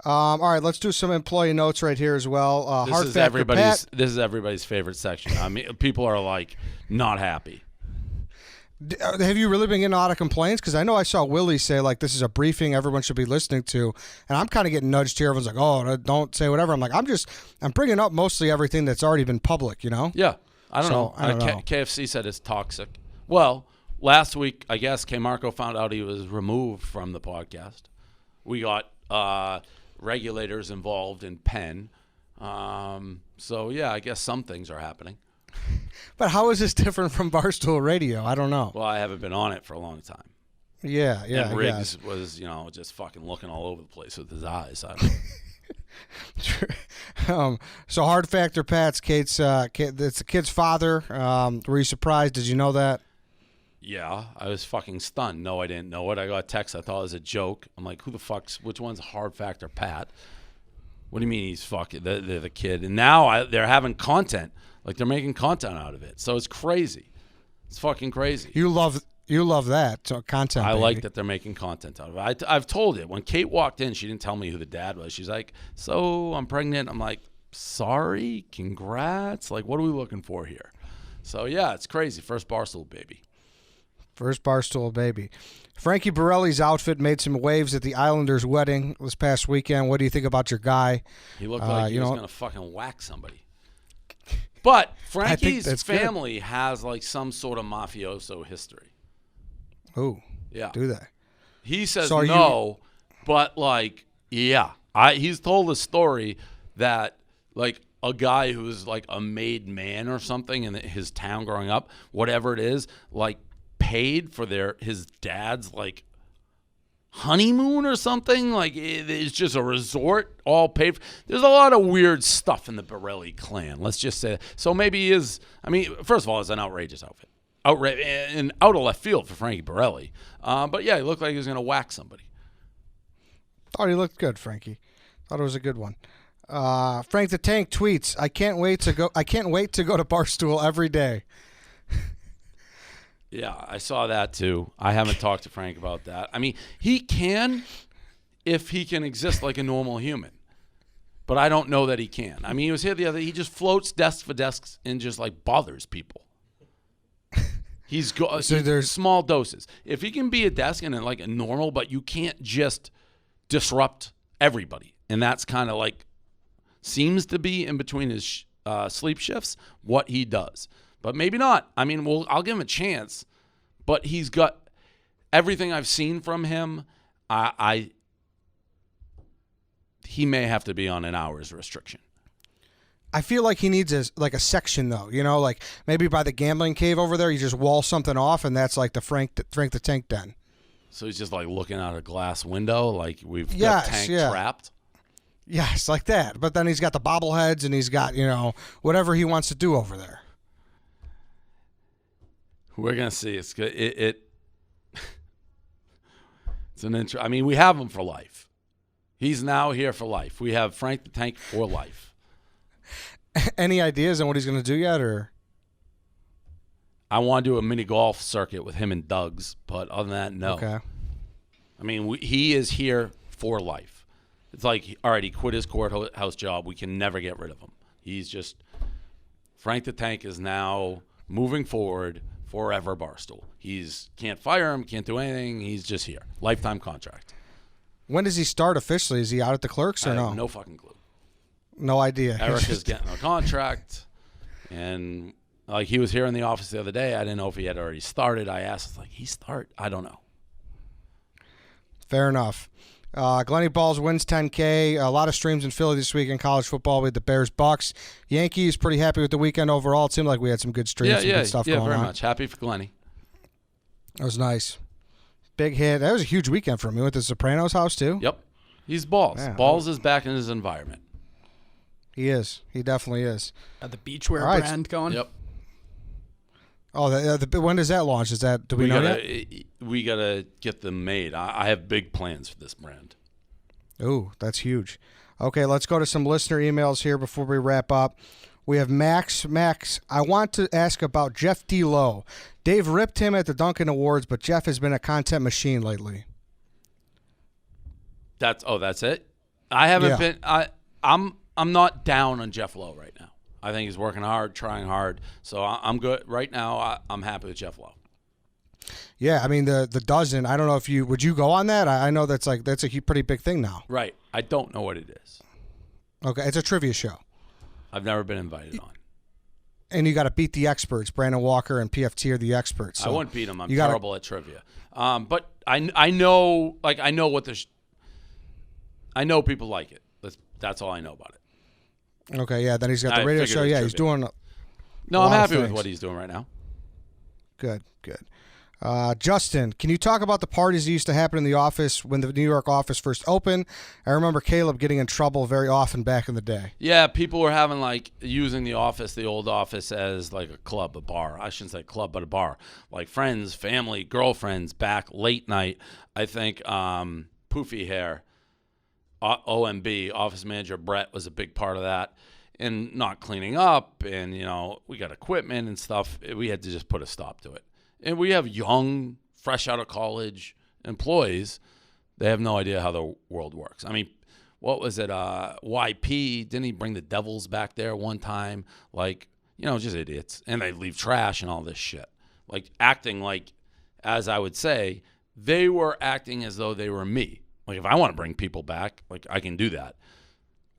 All right, let's do some employee notes right here as well. This is everybody's favorite section. I mean, people are like not happy. Have you really been getting a lot of complaints? Because I know I saw Willie say, like, this is a briefing everyone should be listening to. And I'm kind of getting nudged here. Everyone's like, oh, don't say whatever. I'm like, I'm bringing up mostly everything that's already been public, you know? Yeah. I don't know. KFC said it's toxic. Well, last week, I guess, K. Marco found out he was removed from the podcast. We got regulators involved in Penn. So, yeah, I guess some things are happening. But how is this different from Barstool Radio? I don't know. Well, I haven't been on it for a long time. Yeah. And Riggs was, just fucking looking all over the place with his eyes. I don't know. So hard factor, Pat's it's the kid's father. Were you surprised? Did you know that? Yeah, I was fucking stunned. No, I didn't know it. I got a text. I thought it was a joke. I'm like, which one's hard factor, Pat? What do you mean he's fucking the kid? And now they're having content. Like, they're making content out of it. So it's crazy. It's fucking crazy. You love that, so content. I like that they're making content out of it. I've told it. When Kate walked in, she didn't tell me who the dad was. She's like, so I'm pregnant. I'm like, sorry, congrats. Like, what are we looking for here? So, yeah, it's crazy. First Barstool Baby. First Barstool Baby. Frankie Borelli's outfit made some waves at the Islanders' wedding this past weekend. What do you think about your guy? He looked like he was going to fucking whack somebody. But Frankie's family has, like, some sort of mafioso history. Oh, yeah. Do they? He says no, but, like, yeah. He's told a story that, like, a guy who's, like, a made man or something in his town growing up, whatever it is, like, paid for his dad's, like, honeymoon or something. Like, it's just a resort all paid for. There's a lot of weird stuff in the Borelli clan, let's just say. So maybe he is, I mean, first of all, it's an outrageous outfit. And out of left field for Frankie Borelli. But yeah, he looked like he was going to whack somebody. Thought he looked good, Frankie. Thought it was a good one. Frank the Tank tweets, I can't wait to go to Barstool every day. Yeah, I saw that too. I haven't talked to Frank about that. I mean, he can if he can exist like a normal human. But I don't know that he can. I mean, he was here the other day. He just floats desk for desks and just, like, bothers people. There's small doses. If he can be a desk and, like, a normal, but you can't just disrupt everybody. And that's kind of, like, seems to be in between his sleep shifts what he does. But maybe not. I mean, I'll give him a chance. But he's got everything I've seen from him. He may have to be on an hours restriction. I feel like he needs a section, though. You know, like maybe by the gambling cave over there, you just wall something off, and that's like the Frank the Tank den. So he's just like looking out a glass window, like we've got Tank trapped. Yes, like that. But then he's got the bobbleheads, and he's got, whatever he wants to do over there. We're gonna see. It's good. It's an intro. I mean, we have him for life. He's now here for life. We have Frank the Tank for life. Any ideas on what he's gonna do yet, or? I want to do a mini golf circuit with him and Doug's, but other than that, no. Okay. I mean, he is here for life. It's like, all right, he quit his courthouse job. We can never get rid of him. He's just Frank the Tank is now moving forward. Forever Barstool. Can't fire him, can't do anything. He's just here. Lifetime contract. When does he start officially? Is he out at the Clerks or I no? have no fucking clue. No idea. Eric is getting a contract. And like he was here in the office the other day. I didn't know if he had already started. I asked, he start? I don't know. Fair enough. Glenny Balls wins 10K. A lot of streams in Philly this week in college football with the Bears-Bucks. Yankees pretty happy with the weekend overall. It seemed like we had some good streams, good stuff going on. Yeah, very much. Happy for Glenny. That was nice. Big hit. That was a huge weekend for him. He went to the Sopranos house, too? Yep. He's Balls. Yeah, Balls is back in his environment. He is. He definitely is. The beachwear brand going? Yep. Oh, when does that launch? Do we know yet? We got to get them made. I have big plans for this brand. Ooh, that's huge. Okay, let's go to some listener emails here before we wrap up. We have Max. Max, I want to ask about Jeff D. Lowe. Dave ripped him at the Duncan Awards, but Jeff has been a content machine lately. That's it? I haven't been. I'm not down on Jeff Lowe right now. I think he's working hard, trying hard. So I'm good right now. I'm happy with Jeff Lowe. Yeah, I mean the dozen. I don't know if would you go on that. I know that's a pretty big thing now. Right. I don't know what it is. Okay, it's a trivia show. I've never been invited on. And you got to beat the experts. Brandon Walker and PFT are the experts. So I won't beat them. I'm terrible at trivia. But I know what I know people like it. That's all I know about it. Okay, yeah. Then he's got the radio show. Yeah, he's doing. No, I'm happy with what he's doing right now. Good. Justin, can you talk about the parties that used to happen in the office when the New York office first opened? I remember Caleb getting in trouble very often back in the day. Yeah, people were having using the old office as like a club, a bar. I shouldn't say club, but a bar. Like friends, family, girlfriends, back late night. I think Poofy Hair, OMB, office manager Brett was a big part of that. And not cleaning up, and we got equipment and stuff. We had to just put a stop to it. And we have young, fresh out of college employees. They have no idea how the world works. I mean, what was it? YP, didn't he bring the Devils back there one time? Just idiots. And they leave trash and all this shit. Acting as I would say, they were acting as though they were me. If I want to bring people back, I can do that.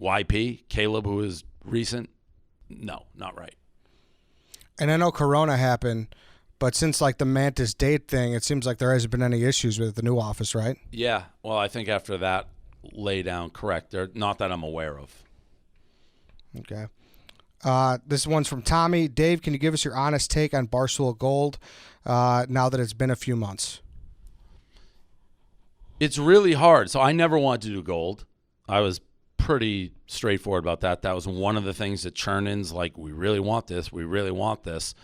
YP, Caleb, who is recent, no, not right. And I know Corona happened. But since the Mantis date thing, it seems like there hasn't been any issues with the new office, right? Yeah. Well, I think after that lay down, correct. Not that I'm aware of. Okay. This one's from Tommy. Dave, can you give us your honest take on Barstool Gold now that it's been a few months? It's really hard. So I never wanted to do gold. I was pretty straightforward about that. That was one of the things that churn-ins, we really want this. We really want this.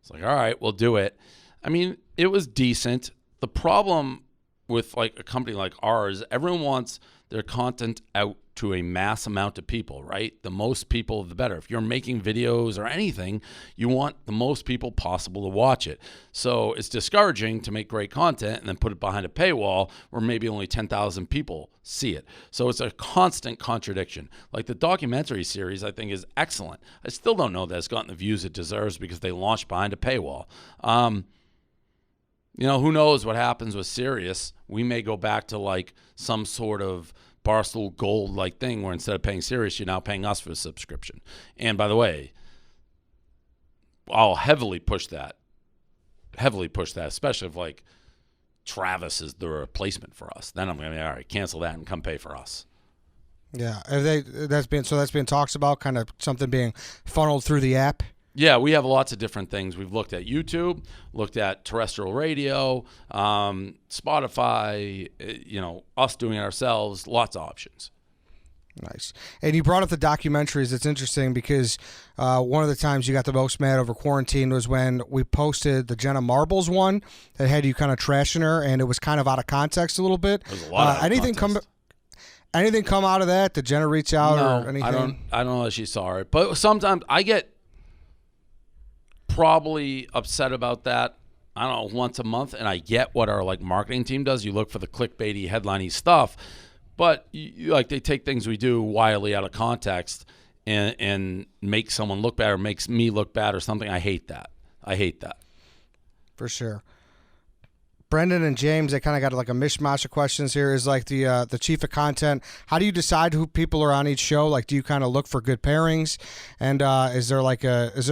It's all right, we'll do it. I mean, it was decent. The problem with a company like ours, everyone wants their content out to a mass amount of people, right? The most people, the better. If you're making videos or anything, you want the most people possible to watch it. So it's discouraging to make great content and then put it behind a paywall where maybe only 10,000 people see it. So it's a constant contradiction. The documentary series, I think, is excellent. I still don't know that it's gotten the views it deserves because they launched behind a paywall. Who knows what happens with Sirius? We may go back to some sort of Barstool Gold thing where instead of paying Sirius, you're now paying us for a subscription. And by the way, I'll heavily push that, especially if Travis is the replacement for us. Then I'm going to be all right, cancel that and come pay for us. Yeah, that's been talks about kind of something being funneled through the app. Yeah, we have lots of different things. We've looked at YouTube, looked at terrestrial radio, Spotify, us doing it ourselves, lots of options. Nice. And you brought up the documentaries. It's interesting because one of the times you got the most mad over quarantine was when we posted the Jenna Marbles one that had you kind of trashing her, and it was kind of out of context a little bit. There was a lot of Anything come out of that? Did Jenna reach out or anything? I don't know if she saw it, but sometimes I get probably upset about that, I don't know, once a month, and I get what our marketing team does. You look for the clickbaity, headliney stuff, but they take things we do wildly out of context and make someone look bad or makes me look bad or something. I hate that. For sure. Brendan and James, they kind of got a mishmash of questions here. Is the chief of content. How do you decide who people are on each show? Do you kind of look for good pairings? And is there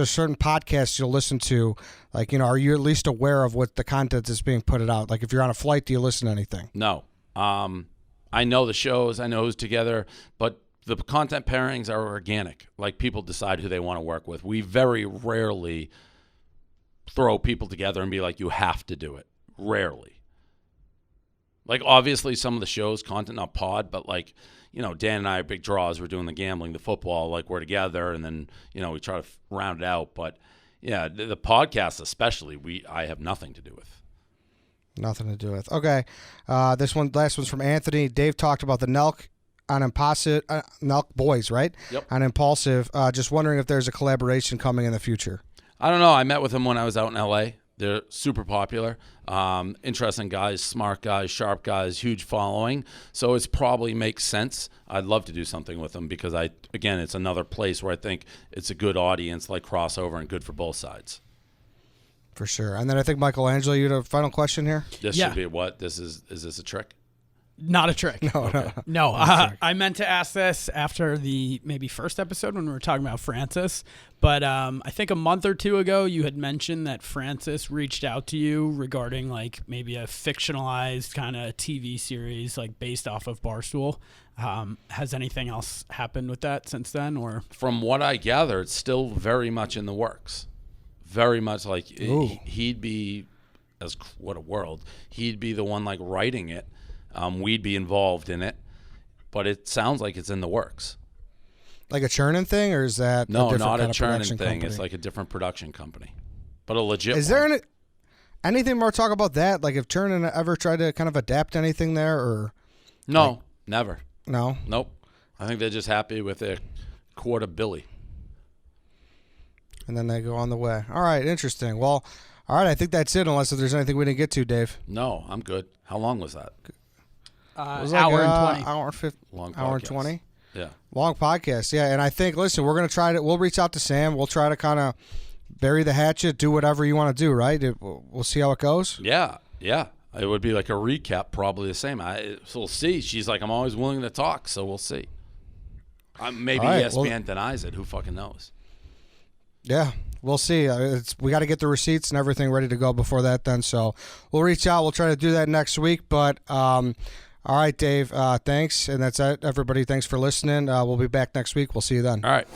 certain podcasts you'll listen to? Are you at least aware of what the content is being put out? If you're on a flight, do you listen to anything? No. I know the shows. I know who's together, but the content pairings are organic. People decide who they want to work with. We very rarely throw people together and be you have to do it. Rarely. Obviously some of the shows, content, not pod, but Dan and I are big draws. We're doing the gambling, the football, we're together, and then, we try to round it out. But yeah, the podcast especially, I have nothing to do with. Nothing to do with. Okay. Last one's from Anthony. Dave talked about the Nelk on Impulsive, Nelk boys, right? Yep. On Impulsive. Just wondering if there's a collaboration coming in the future. I don't know. I met with him when I was out in LA. They're super popular. Interesting guys, smart guys, sharp guys, huge following. So it's probably makes sense. I'd love to do something with them because it's another place where I think it's a good audience, like crossover and good for both sides. For sure. And then I think, Michelangelo, you had a final question here? This should be what? Is this a trick? Not a trick. No. I meant to ask this after the maybe first episode when we were talking about Francis, but I think a month or two ago you had mentioned that Francis reached out to you regarding like maybe a fictionalized kind of TV series like based off of Barstool. Has anything else happened with that since then? Or from what I gather, it's still very much in the works. Very much like he'd be, what a world. He'd be the one like writing it. We'd be involved in it, but it sounds like it's in the works. Like a churning thing, or is that no, a different not kind a of churning production thing? company? It's like a different production company, but a legit. Is there anything more talk about that? Like, if Churning ever tried to kind of adapt anything there, or no, never. No, nope. I think they're just happy with their quarter Billy, and then they go on the way. All right, interesting. Well, all right, I think that's it. Unless if there's anything we didn't get to, Dave. No, I'm good. How long was that? It was like hour and 20. Hour and 50. Long hour and podcast. 20. Yeah. Long podcast. Yeah, and I think listen, we're gonna try to. We'll reach out to Sam. We'll try to kind of bury the hatchet, do whatever you want to do. Right? We'll see how it goes. Yeah. It would be like a recap, probably the same. So we'll see. She's like, I'm always willing to talk, so we'll see. Maybe ESPN denies it. Who fucking knows? Yeah, we'll see. We got to get the receipts and everything ready to go before that. Then, so we'll reach out. We'll try to do that next week. But all right, Dave. Thanks, and that's it, everybody. Thanks for listening. We'll be back next week. We'll see you then. All right.